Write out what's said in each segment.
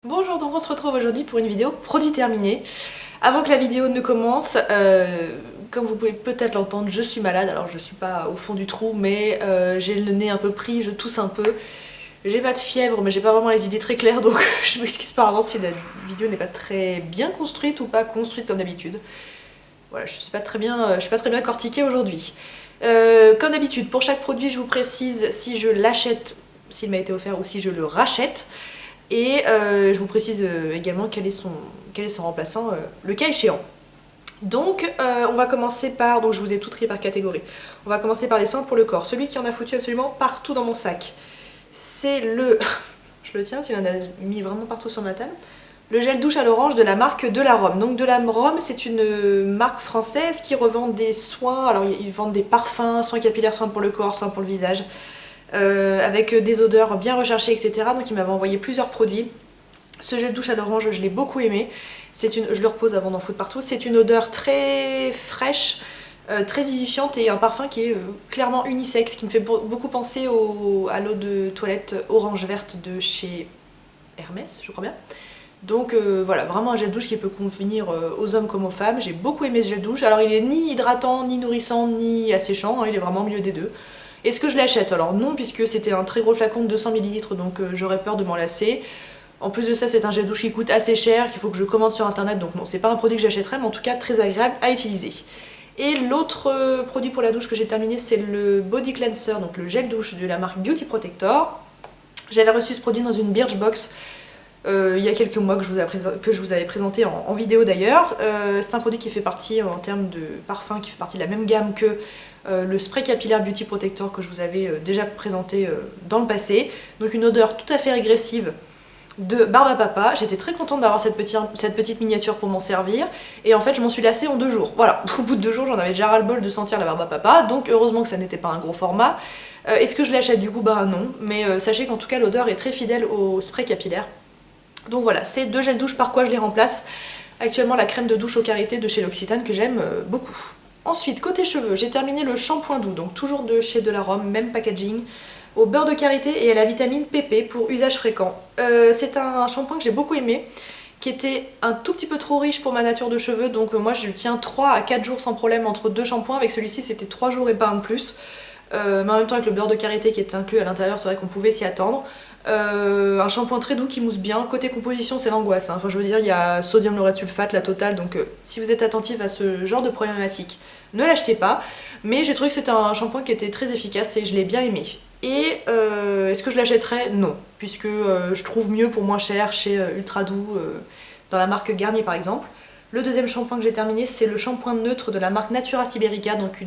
Bonjour, donc on se retrouve aujourd'hui pour une vidéo produit terminé. Avant que la vidéo ne commence, comme vous pouvez peut-être l'entendre, je suis malade. Alors je suis pas au fond du trou, mais j'ai le nez un peu pris, je tousse un peu. J'ai pas de fièvre, mais j'ai pas vraiment les idées très claires, donc je m'excuse par avance si la vidéo n'est pas très bien construite ou pas construite comme d'habitude. Voilà, je suis pas très bien cortiquée aujourd'hui. Comme d'habitude, pour chaque produit, je vous précise si je l'achète, s'il m'a été offert ou si je le rachète. Et je vous précise également quel est son remplaçant, le cas échéant. Donc on va commencer par, donc je vous ai tout trié par catégorie. On va commencer par les soins pour le corps. Celui qui en a foutu absolument partout dans mon sac, c'est le... je le tiens, il en a mis vraiment partout sur ma table. Le gel douche à l'orange de la marque De La Rome. Donc De La Rome, c'est une marque française qui revend des soins. Alors ils vendent des parfums, soins capillaires, soins pour le corps, soins pour le visage. Avec des odeurs bien recherchées, etc. Donc il m'avait envoyé plusieurs produits. Ce gel douche à l'orange, je l'ai beaucoup aimé. Je le repose avant d'en foutre partout. C'est une odeur très fraîche, très vivifiante et un parfum qui est clairement unisexe, qui me fait beaucoup penser à l'eau de toilette orange verte de chez Hermès, je crois bien. Donc voilà, vraiment un gel douche qui peut convenir aux hommes comme aux femmes. J'ai beaucoup aimé ce gel douche. Alors il est ni hydratant, ni nourrissant, ni asséchant, hein, il est vraiment au milieu des deux. Est-ce que je l'achète? Alors non, puisque c'était un très gros flacon de 200 ml, donc j'aurais peur de m'en lasser. En plus de ça, c'est un gel douche qui coûte assez cher, qu'il faut que je commande sur internet, donc non, c'est pas un produit que j'achèterais, mais en tout cas très agréable à utiliser. Et l'autre produit pour la douche que j'ai terminé, c'est le Body Cleanser, donc le gel douche de la marque Beauty Protector. J'avais reçu ce produit dans une Birchbox il y a quelques mois que je vous avais présenté en vidéo d'ailleurs. C'est un produit qui fait partie, en termes de parfum, qui fait partie de la même gamme que le spray capillaire Beauty Protector que je vous avais déjà présenté dans le passé. Donc une odeur tout à fait régressive de barbe à papa. J'étais très contente d'avoir cette petite miniature pour m'en servir. Et en fait, je m'en suis lassée en 2 jours. Voilà, au bout de 2 jours, j'en avais déjà ras-le-bol de sentir la barbe à papa. Donc heureusement que ça n'était pas un gros format. Est-ce que je l'achète du coup? Bah non. Mais sachez qu'en tout cas, l'odeur est très fidèle au spray capillaire. Donc voilà, c'est 2 gels douche par quoi je les remplace. Actuellement la crème de douche au karité de chez L'Occitane que j'aime beaucoup. Ensuite, côté cheveux, j'ai terminé le shampoing doux, donc toujours de chez De La Rome, même packaging, au beurre de karité et à la vitamine PP pour usage fréquent. C'est un shampoing que j'ai beaucoup aimé, qui était un tout petit peu trop riche pour ma nature de cheveux, donc moi je tiens 3 à 4 jours sans problème entre 2 shampoings. Avec celui-ci c'était 3 jours et pas un de plus. Mais en même temps avec le beurre de karité qui est inclus à l'intérieur, c'est vrai qu'on pouvait s'y attendre. Un shampoing très doux qui mousse bien. Côté composition, c'est l'angoisse, hein. Enfin, je veux dire, il y a sodium laureth sulfate, la totale, donc si vous êtes attentif à ce genre de problématique, ne l'achetez pas. Mais j'ai trouvé que c'était un shampoing qui était très efficace et je l'ai bien aimé. Et est-ce que je l'achèterais? Non, puisque je trouve mieux pour moins cher chez Ultra Doux, dans la marque Garnier par exemple. Le deuxième shampoing que j'ai terminé, c'est le shampoing neutre de la marque Natura Siberica, donc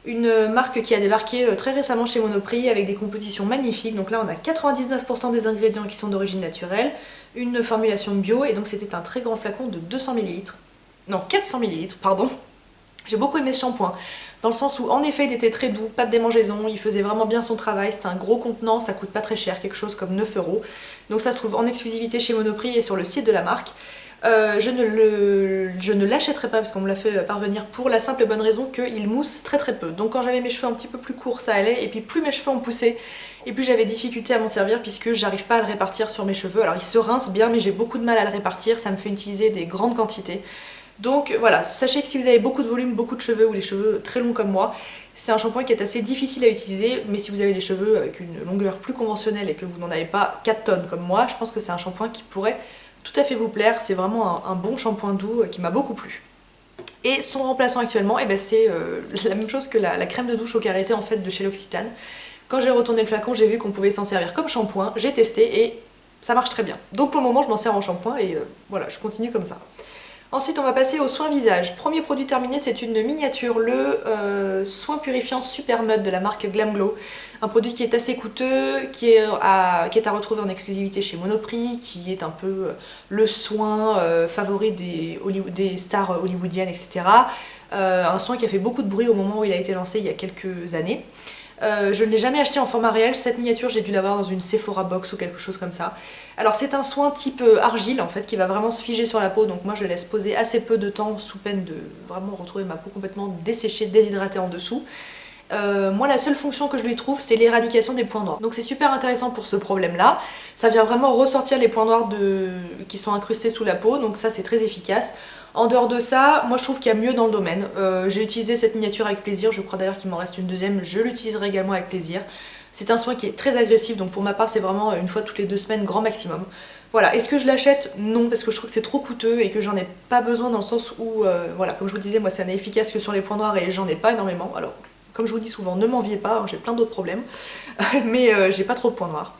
une marque qui a débarqué très récemment chez Monoprix avec des compositions magnifiques. Donc là on a 99% des ingrédients qui sont d'origine naturelle, une formulation bio, et donc c'était un très grand flacon de 200 ml. Non, 400 ml, pardon. J'ai beaucoup aimé ce shampoing, dans le sens où en effet il était très doux, pas de démangeaison, il faisait vraiment bien son travail, c'était un gros contenant, ça coûte pas très cher, quelque chose comme 9 €. Donc ça se trouve en exclusivité chez Monoprix et sur le site de la marque. Je ne l'achèterai pas parce qu'on me l'a fait parvenir pour la simple et bonne raison qu'il mousse très très peu. Donc quand j'avais mes cheveux un petit peu plus courts ça allait, et puis plus mes cheveux ont poussé et plus j'avais difficulté à m'en servir puisque j'arrive pas à le répartir sur mes cheveux. Alors il se rince bien mais j'ai beaucoup de mal à le répartir, ça me fait utiliser des grandes quantités. Donc voilà, sachez que si vous avez beaucoup de volume, beaucoup de cheveux ou les cheveux très longs comme moi, c'est un shampoing qui est assez difficile à utiliser, mais si vous avez des cheveux avec une longueur plus conventionnelle et que vous n'en avez pas 4 tonnes comme moi, je pense que c'est un shampoing qui pourrait tout à fait vous plaire. C'est vraiment un bon shampoing doux qui m'a beaucoup plu. Et son remplaçant actuellement, eh ben c'est la même chose que la crème de douche au karité en fait de chez L'Occitane. Quand j'ai retourné le flacon, j'ai vu qu'on pouvait s'en servir comme shampoing, j'ai testé et ça marche très bien. Donc pour le moment je m'en sers en shampoing et voilà, je continue comme ça. Ensuite on va passer au soin visage. Premier produit terminé, c'est une miniature, le soin purifiant Super Mud de la marque Glam Glow. Un produit qui est assez coûteux, qui est à retrouver en exclusivité chez Monoprix, qui est un peu le soin favori des stars hollywoodiennes, etc. Un soin qui a fait beaucoup de bruit au moment où il a été lancé il y a quelques années. Je ne l'ai jamais acheté en format réel, cette miniature j'ai dû l'avoir dans une Sephora box ou quelque chose comme ça. Alors c'est un soin type argile en fait qui va vraiment se figer sur la peau, donc moi je le laisse poser assez peu de temps sous peine de vraiment retrouver ma peau complètement desséchée, déshydratée en dessous. Moi la seule fonction que je lui trouve c'est l'éradication des points noirs. Donc c'est super intéressant pour ce problème là. Ça vient vraiment ressortir les points noirs qui sont incrustés sous la peau, donc ça c'est très efficace. En dehors de ça, moi je trouve qu'il y a mieux dans le domaine. J'ai utilisé cette miniature avec plaisir, je crois d'ailleurs qu'il m'en reste une deuxième, je l'utiliserai également avec plaisir. C'est un soin qui est très agressif, donc pour ma part c'est vraiment une fois toutes les 2 semaines grand maximum. Voilà, est-ce que je l'achète? Non, parce que je trouve que c'est trop coûteux et que j'en ai pas besoin dans le sens où, voilà, comme je vous disais, moi ça n'est efficace que sur les points noirs et j'en ai pas énormément. Alors, comme je vous dis souvent, ne m'enviez pas, hein, j'ai plein d'autres problèmes, mais j'ai pas trop de points noirs.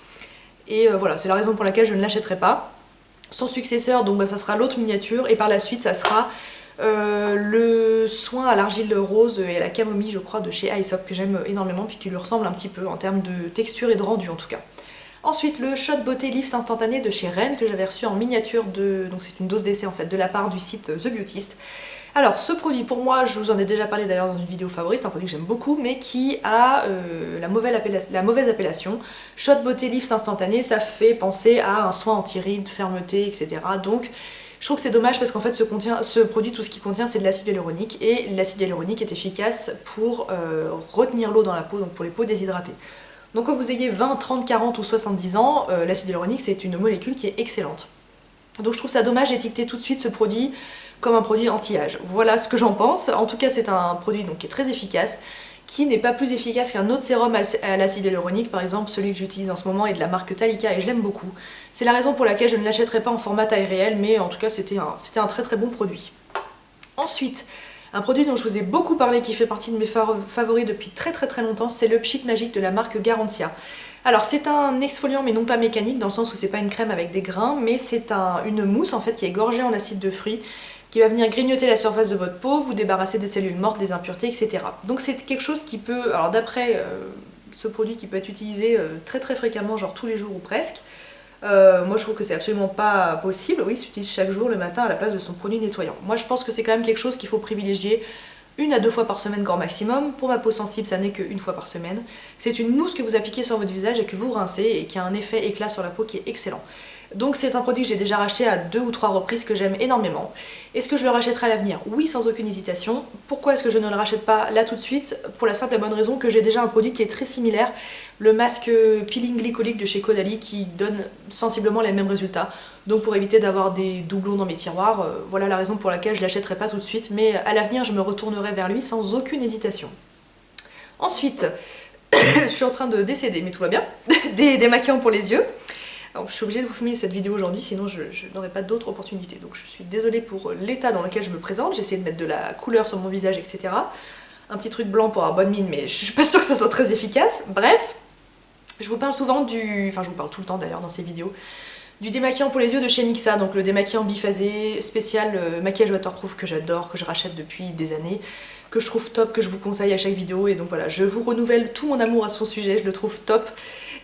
Et voilà, c'est la raison pour laquelle je ne l'achèterai pas. Son successeur, donc ça sera l'autre miniature, et par la suite ça sera le soin à l'argile rose et à la camomille, je crois, de chez Aesop, que j'aime énormément, puis qui lui ressemble un petit peu en termes de texture et de rendu en tout cas. Ensuite, le Shot Beauté Lifts instantané de chez Rennes, que j'avais reçu en miniature donc c'est une dose d'essai en fait, de la part du site The Beautist. Alors ce produit pour moi, je vous en ai déjà parlé d'ailleurs dans une vidéo favorite, c'est un produit que j'aime beaucoup, mais qui a la mauvaise appellation. Shot Beauté Lifts instantané, ça fait penser à un soin anti-rides, fermeté, etc. Donc je trouve que c'est dommage parce qu'en fait ce produit, tout ce qu'il contient c'est de l'acide hyaluronique, et l'acide hyaluronique est efficace pour retenir l'eau dans la peau, donc pour les peaux déshydratées. Donc quand vous ayez 20, 30, 40 ou 70 ans, l'acide hyaluronique c'est une molécule qui est excellente. Donc je trouve ça dommage d'étiqueter tout de suite ce produit comme un produit anti-âge. Voilà ce que j'en pense. En tout cas c'est un produit donc, qui est très efficace, qui n'est pas plus efficace qu'un autre sérum à l'acide hyaluronique, par exemple celui que j'utilise en ce moment est de la marque Talika et je l'aime beaucoup. C'est la raison pour laquelle je ne l'achèterai pas en format taille réelle, mais en tout cas c'était un très très bon produit. Ensuite, un produit dont je vous ai beaucoup parlé, qui fait partie de mes favoris depuis très longtemps, c'est le Pchit Magique de la marque Garantia. Alors c'est un exfoliant mais non pas mécanique, dans le sens où c'est pas une crème avec des grains, mais c'est une mousse en fait qui est gorgée en acide de fruits, qui va venir grignoter la surface de votre peau, vous débarrasser des cellules mortes, des impuretés, etc. Donc c'est quelque chose qui peut, alors d'après ce produit, qui peut être utilisé très fréquemment, genre tous les jours ou presque. Moi je trouve que c'est absolument pas possible, oui, s'utilise chaque jour le matin à la place de son produit nettoyant. Moi je pense que c'est quand même quelque chose qu'il faut privilégier 1 à 2 fois par semaine grand maximum. Pour ma peau sensible ça n'est qu'1 fois par semaine. C'est une mousse que vous appliquez sur votre visage et que vous rincez et qui a un effet éclat sur la peau qui est excellent. Donc c'est un produit que j'ai déjà racheté à 2 ou 3 reprises, que j'aime énormément. Est-ce que je le rachèterai à l'avenir? Oui, sans aucune hésitation. Pourquoi est-ce que je ne le rachète pas là tout de suite? Pour la simple et bonne raison que j'ai déjà un produit qui est très similaire, le masque peeling glycolique de chez Caudalie, qui donne sensiblement les mêmes résultats. Donc pour éviter d'avoir des doublons dans mes tiroirs, voilà la raison pour laquelle je ne l'achèterai pas tout de suite, mais à l'avenir je me retournerai vers lui sans aucune hésitation. Ensuite, je suis en train de décéder, mais tout va bien, des démaquillants pour les yeux. Alors, je suis obligée de vous filmer cette vidéo aujourd'hui, sinon je n'aurai pas d'autres opportunités. Donc je suis désolée pour l'état dans lequel je me présente, j'ai essayé de mettre de la couleur sur mon visage, etc. Un petit truc blanc pour avoir bonne mine, mais je suis pas sûre que ça soit très efficace. Bref, je vous parle souvent enfin je vous parle tout le temps d'ailleurs dans ces vidéos, du démaquillant pour les yeux de chez Mixa, donc le démaquillant biphasé spécial maquillage waterproof que j'adore, que je rachète depuis des années, que je trouve top, que je vous conseille à chaque vidéo, et donc voilà, je vous renouvelle tout mon amour à son sujet, je le trouve top.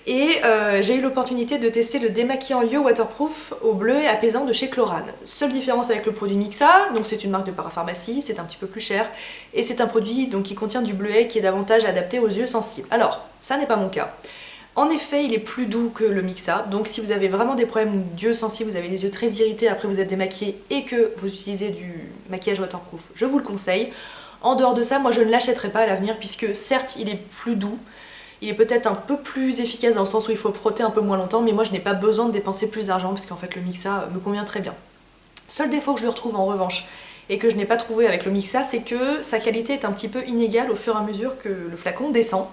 Et j'ai eu l'opportunité de tester le démaquillant Yo Waterproof au bleuet apaisant de chez Chlorane. Seule différence avec le produit Mixa, donc c'est une marque de parapharmacie, c'est un petit peu plus cher, et c'est un produit donc, qui contient du bleuet qui est davantage adapté aux yeux sensibles. Alors, ça n'est pas mon cas. En effet, il est plus doux que le Mixa, donc si vous avez vraiment des problèmes d'yeux sensibles, vous avez les yeux très irrités après vous êtes démaquillé et que vous utilisez du maquillage waterproof, je vous le conseille. En dehors de ça, moi je ne l'achèterai pas à l'avenir, puisque certes il est plus doux, il est peut-être un peu plus efficace dans le sens où il faut frotter un peu moins longtemps, mais moi je n'ai pas besoin de dépenser plus d'argent parce qu'en fait le Mixa me convient très bien. Seul défaut que je lui retrouve en revanche, et que je n'ai pas trouvé avec le Mixa, c'est que sa qualité est un petit peu inégale au fur et à mesure que le flacon descend.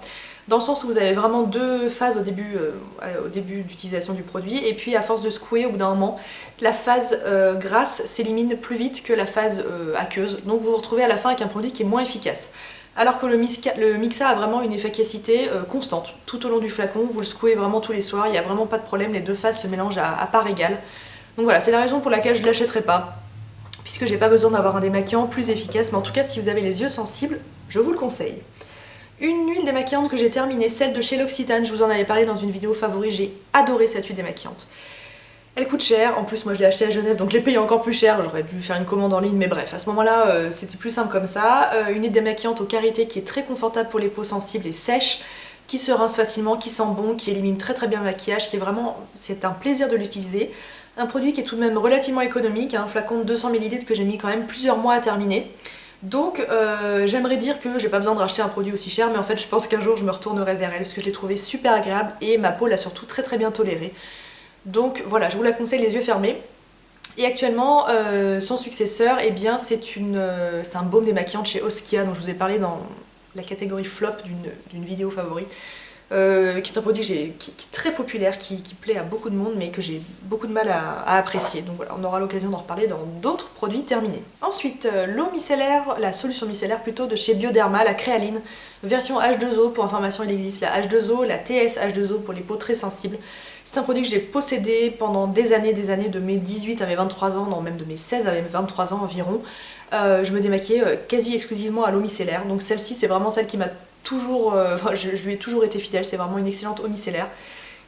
Dans le sens où vous avez vraiment 2 phases au début d'utilisation du produit, et puis à force de secouer, au bout d'un moment, la phase grasse s'élimine plus vite que la phase aqueuse, donc vous vous retrouvez à la fin avec un produit qui est moins efficace. Alors que le Mixa a vraiment une efficacité constante, tout au long du flacon, vous le secouez vraiment tous les soirs, il n'y a vraiment pas de problème, les 2 phases se mélangent à part égale. Donc voilà, c'est la raison pour laquelle je ne l'achèterai pas, puisque j'ai pas besoin d'avoir un démaquillant plus efficace, mais en tout cas si vous avez les yeux sensibles, je vous le conseille. Une huile démaquillante que j'ai terminée, celle de chez L'Occitane, je vous en avais parlé dans une vidéo favori, j'ai adoré cette huile démaquillante. Elle coûte cher, en plus moi je l'ai achetée à Genève donc je l'ai payée encore plus cher, j'aurais dû faire une commande en ligne, mais bref, à ce moment-là c'était plus simple comme ça. Une huile démaquillante au karité qui est très confortable pour les peaux sensibles et sèches, qui se rince facilement, qui sent bon, qui élimine très bien le maquillage, qui est vraiment, c'est un plaisir de l'utiliser. Un produit qui est tout de même relativement économique, un flacon de 200 ml que j'ai mis quand même plusieurs mois à terminer. Donc j'aimerais dire que j'ai pas besoin de racheter un produit aussi cher, mais en fait je pense qu'un jour je me retournerai vers elle parce que je l'ai trouvée super agréable et ma peau l'a surtout très très bien tolérée. Donc voilà, je vous la conseille les yeux fermés. Et actuellement, son successeur, eh bien c'est un baume démaquillant de chez Oskia dont je vous ai parlé dans la catégorie flop d'une vidéo favori. Qui est un produit qui est très populaire, qui plaît à beaucoup de monde mais que j'ai beaucoup de mal à apprécier. Donc voilà, on aura l'occasion d'en reparler dans d'autres produits terminés. Ensuite, l'eau micellaire, la solution micellaire plutôt de chez Bioderma, la créaline, version H2O, pour information il existe la H2O, la TS H2O pour les peaux très sensibles. C'est un produit que j'ai possédé pendant des années, de mes 18 à mes 23 ans, non même de mes 16 à mes 23 ans environ. Je me démaquillais quasi exclusivement à l'eau micellaire, donc celle-ci c'est vraiment celle qui m'a toujours, je lui ai toujours été fidèle, c'est vraiment une excellente eau micellaire.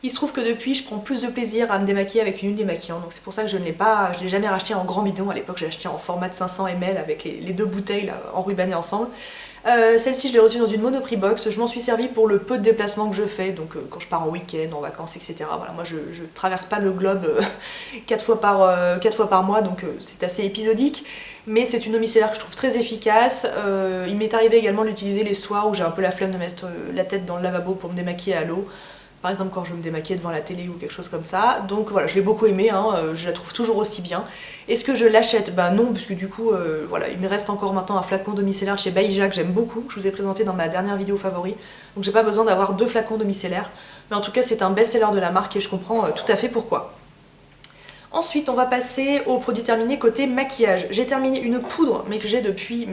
Il se trouve que depuis je prends plus de plaisir à me démaquiller avec une huile démaquillante, donc c'est pour ça que je ne l'ai jamais racheté en grand bidon. À l'époque j'ai acheté en format de 500 ml avec les deux bouteilles là, enrubannées ensemble. Celle-ci je l'ai reçue dans une Monoprix box, je m'en suis servi pour le peu de déplacements que je fais, donc quand je pars en week-end, en vacances, etc. Voilà, moi je traverse pas le globe 4 fois par mois, donc c'est assez épisodique. Mais c'est une eau micellaire que je trouve très efficace. Il m'est arrivé également de l'utiliser les soirs où j'ai un peu la flemme de mettre la tête dans le lavabo pour me démaquiller à l'eau. Par exemple quand je veux me démaquiller devant la télé ou quelque chose comme ça. Donc voilà, je l'ai beaucoup aimé, hein, je la trouve toujours aussi bien. Est-ce que je l'achète? Bah non, puisque du coup, voilà, il me reste encore maintenant un flacon d'eau micellaire chez Baïja que j'aime beaucoup, que je vous ai présenté dans ma dernière vidéo favori. Donc j'ai pas besoin d'avoir 2 flacons d'eau micellaire. Mais en tout cas, c'est un best-seller de la marque et je comprends tout à fait pourquoi. Ensuite, on va passer aux produits terminés côté maquillage. J'ai terminé une poudre, mais que j'ai depuis,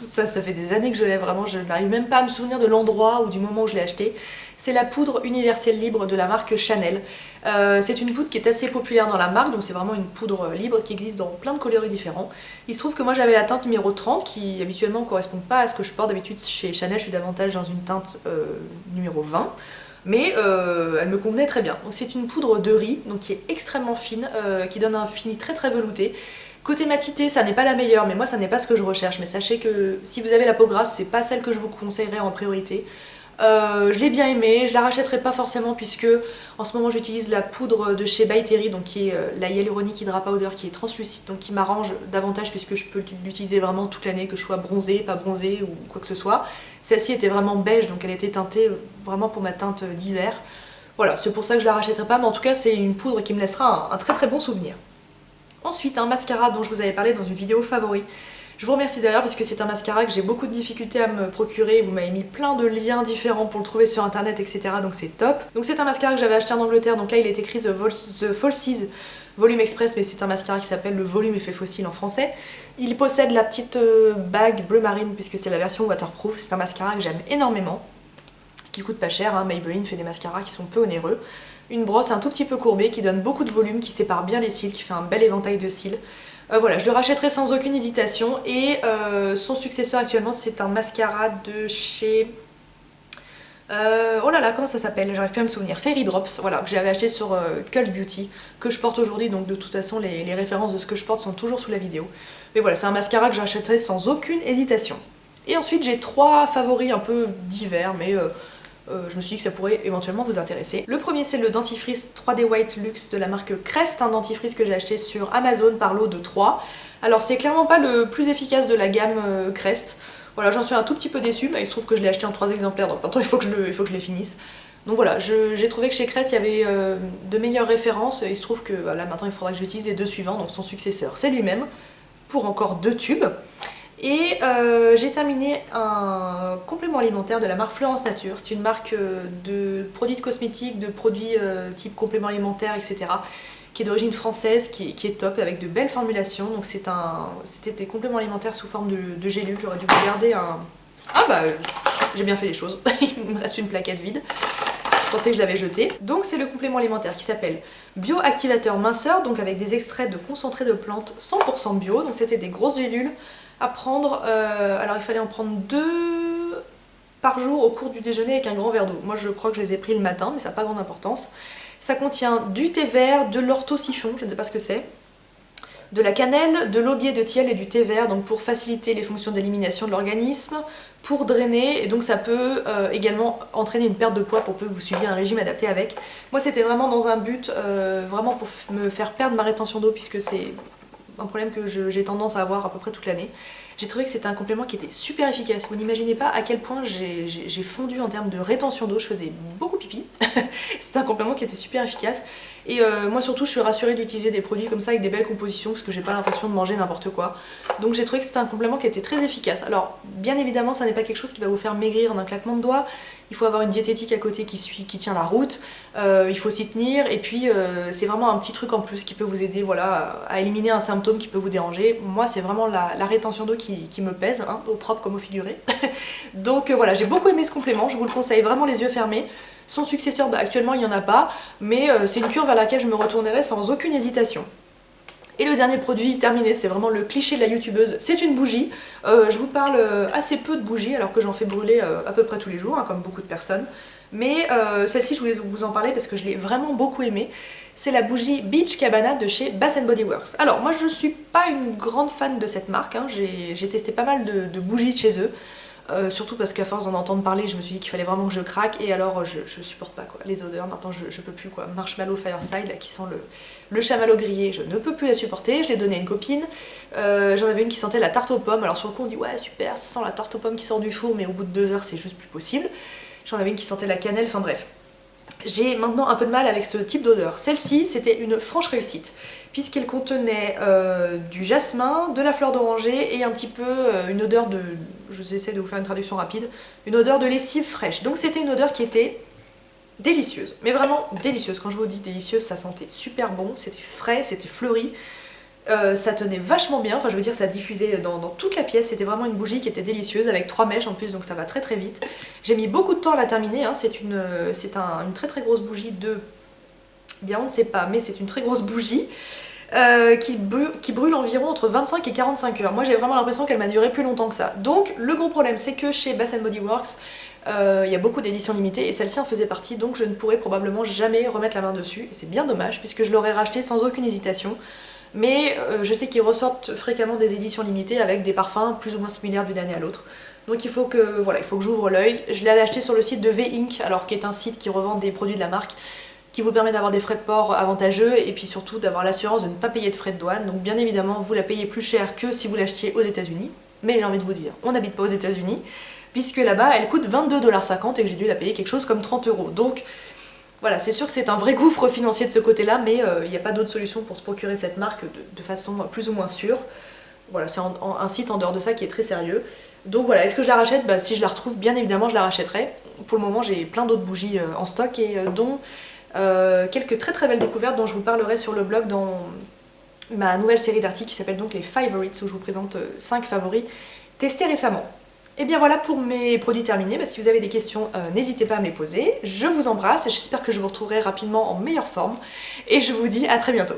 ça fait des années que je l'ai vraiment, je n'arrive même pas à me souvenir de l'endroit ou du moment où je l'ai acheté. C'est la poudre universelle libre de la marque Chanel. C'est une poudre qui est assez populaire dans la marque, donc c'est vraiment une poudre libre qui existe dans plein de coloris différents. Il se trouve que moi j'avais la teinte numéro 30 qui habituellement ne correspond pas à ce que je porte d'habitude chez Chanel, je suis davantage dans une teinte numéro 20. Mais elle me convenait très bien. Donc c'est une poudre de riz, donc qui est extrêmement fine, qui donne un fini très très velouté. Côté matité, ça n'est pas la meilleure, mais moi ça n'est pas ce que je recherche. Mais sachez que si vous avez la peau grasse, c'est pas celle que je vous conseillerais en priorité. Je l'ai bien aimée, je la rachèterai pas forcément puisque en ce moment j'utilise la poudre de chez By Terry, donc qui est la Hyaluronic Hydra Powder, qui est translucide, donc qui m'arrange davantage puisque je peux l'utiliser vraiment toute l'année, que je sois bronzée, pas bronzée ou quoi que ce soit. Celle-ci était vraiment beige, donc elle était teintée vraiment pour ma teinte d'hiver. Voilà, c'est pour ça que je la rachèterai pas, mais en tout cas c'est une poudre qui me laissera un très très bon souvenir. Ensuite, un mascara dont je vous avais parlé dans une vidéo favori. Je vous remercie d'ailleurs parce que c'est un mascara que j'ai beaucoup de difficultés à me procurer. Vous m'avez mis plein de liens différents pour le trouver sur internet, etc. Donc c'est top. Donc c'est un mascara que j'avais acheté en Angleterre. Donc là il est écrit The Falsies Volume Express, mais c'est un mascara qui s'appelle le Volume Effet Fossile en français. Il possède la petite bague bleu marine puisque c'est la version waterproof. C'est un mascara que j'aime énormément, qui coûte pas cher, hein. Maybelline fait des mascaras qui sont peu onéreux. Une brosse un tout petit peu courbée qui donne beaucoup de volume, qui sépare bien les cils, qui fait un bel éventail de cils. Voilà, je le rachèterai sans aucune hésitation. Et son successeur actuellement, c'est un mascara de chez... oh là là, comment ça s'appelle? J'arrive plus à me souvenir. Fairy Drops, voilà, que j'avais acheté sur Cult Beauty, que je porte aujourd'hui, donc de toute façon les références de ce que je porte sont toujours sous la vidéo. Mais voilà, c'est un mascara que j'achèterai sans aucune hésitation. Et ensuite j'ai 3 favoris un peu divers, mais je me suis dit que ça pourrait éventuellement vous intéresser. Le premier c'est le dentifrice 3D White Luxe de la marque Crest, un dentifrice que j'ai acheté sur Amazon par lot de 3. Alors c'est clairement pas le plus efficace de la gamme Crest. Voilà, j'en suis un tout petit peu déçue, mais il se trouve que je l'ai acheté en 3 exemplaires, donc maintenant il faut que je les finisse. Donc voilà, j'ai trouvé que chez Crest il y avait de meilleures références, il se trouve que là maintenant il faudra que j'utilise les 2 suivants, donc son successeur c'est lui-même, pour encore 2 tubes. Et j'ai terminé un complément alimentaire de la marque Florence Nature. C'est une marque de produits de cosmétiques, de produits type complément alimentaire, etc. qui est d'origine française, qui est top, avec de belles formulations. Donc c'était des compléments alimentaires sous forme de gélules. J'aurais dû vous garder un... Ah bah, j'ai bien fait les choses. Il me reste une plaquette vide. Je pensais que je l'avais jeté. Donc c'est le complément alimentaire qui s'appelle Bioactivateur Minceur, donc avec des extraits de concentré de plantes 100% bio. Donc c'était des grosses gélules à prendre, alors il fallait en prendre 2 par jour au cours du déjeuner avec un grand verre d'eau. Moi je crois que je les ai pris le matin, mais ça n'a pas grande importance. Ça contient du thé vert, de l'orthosiphon, je ne sais pas ce que c'est, de la cannelle, de l'aubier de tilleul et du thé vert, donc pour faciliter les fonctions d'élimination de l'organisme, pour drainer, et donc ça peut également entraîner une perte de poids pour peu que vous suiviez un régime adapté avec. Moi c'était vraiment dans un but, vraiment pour me faire perdre ma rétention d'eau, puisque c'est un problème que j'ai tendance à avoir à peu près toute l'année. J'ai trouvé que c'était un complément qui était super efficace. Vous n'imaginez pas à quel point j'ai fondu en termes de rétention d'eau, je faisais beaucoup pipi. C'était un complément qui était super efficace. Et moi surtout je suis rassurée d'utiliser des produits comme ça avec des belles compositions parce que j'ai pas l'impression de manger n'importe quoi. Donc j'ai trouvé que c'était un complément qui était très efficace. Alors bien évidemment ça n'est pas quelque chose qui va vous faire maigrir en un claquement de doigts. Il faut avoir une diététique à côté qui tient la route, il faut s'y tenir et puis c'est vraiment un petit truc en plus qui peut vous aider voilà, à éliminer un symptôme qui peut vous déranger. Moi c'est vraiment la rétention d'eau qui me pèse, hein, au propre comme au figuré. Donc voilà, j'ai beaucoup aimé ce complément, je vous le conseille vraiment les yeux fermés. Son successeur, bah, actuellement il n'y en a pas, mais c'est une cure vers laquelle je me retournerai sans aucune hésitation. Et le dernier produit terminé, c'est vraiment le cliché de la youtubeuse, c'est une bougie. Je vous parle assez peu de bougies alors que j'en fais brûler à peu près tous les jours, hein, comme beaucoup de personnes. Mais celle-ci je voulais vous en parler parce que je l'ai vraiment beaucoup aimée. C'est la bougie Beach Cabana de chez Bath & Body Works. Alors moi je suis pas une grande fan de cette marque, hein. J'ai testé pas mal de bougies de chez eux. Surtout parce qu'à force d'en entendre parler, je me suis dit qu'il fallait vraiment que je craque et alors je supporte pas quoi, les odeurs, maintenant je peux plus quoi. Marshmallow Fireside là, qui sent le chamallow grillé, je ne peux plus la supporter, je l'ai donné à une copine. J'en avais une qui sentait la tarte aux pommes, alors sur le coup on dit ouais super, ça sent la tarte aux pommes qui sort du four, mais au bout de 2 heures c'est juste plus possible. J'en avais une qui sentait la cannelle, enfin bref. J'ai maintenant un peu de mal avec ce type d'odeur. Celle-ci, c'était une franche réussite, puisqu'elle contenait du jasmin, de la fleur d'oranger et un petit peu une odeur de... Je vous essaie de vous faire une traduction rapide. Une odeur de lessive fraîche. Donc c'était une odeur qui était délicieuse, mais vraiment délicieuse. Quand je vous dis délicieuse, ça sentait super bon, c'était frais, c'était fleuri. Ça tenait vachement bien, enfin je veux dire ça diffusait dans toute la pièce, c'était vraiment une bougie qui était délicieuse avec 3 mèches en plus donc ça va très très vite. J'ai mis beaucoup de temps à la terminer, hein. C'est une très très grosse bougie de... bien on ne sait pas mais c'est une très grosse bougie qui brûle environ entre 25 et 45 heures. Moi j'ai vraiment l'impression qu'elle m'a duré plus longtemps que ça. Donc le gros problème c'est que chez Bath & Body Works il y a beaucoup d'éditions limitées et celle-ci en faisait partie donc je ne pourrais probablement jamais remettre la main dessus et c'est bien dommage puisque je l'aurais racheté sans aucune hésitation. Mais je sais qu'ils ressortent fréquemment des éditions limitées avec des parfums plus ou moins similaires d'une année à l'autre. Donc il faut que j'ouvre l'œil. Je l'avais acheté sur le site de V-Ink, alors qui est un site qui revend des produits de la marque, qui vous permet d'avoir des frais de port avantageux et puis surtout d'avoir l'assurance de ne pas payer de frais de douane. Donc bien évidemment vous la payez plus cher que si vous l'achetiez aux États-Unis. Mais j'ai envie de vous dire, on n'habite pas aux États-Unis, puisque là-bas elle coûte 22,50 $ et que j'ai dû la payer quelque chose comme 30 €. Donc voilà, c'est sûr que c'est un vrai gouffre financier de ce côté-là, mais il n'y a pas d'autre solution pour se procurer cette marque de façon plus ou moins sûre. Voilà, c'est un site en dehors de ça qui est très sérieux. Donc voilà, est-ce que je la rachète? Bah, si je la retrouve, bien évidemment, je la rachèterai. Pour le moment, j'ai plein d'autres bougies en stock et dont quelques très très belles découvertes dont je vous parlerai sur le blog dans ma nouvelle série d'articles qui s'appelle donc les Favorites, où je vous présente 5 favoris testés récemment. Et bien voilà pour mes produits terminés, bah, si vous avez des questions, n'hésitez pas à me les poser. Je vous embrasse et j'espère que je vous retrouverai rapidement en meilleure forme. Et je vous dis à très bientôt.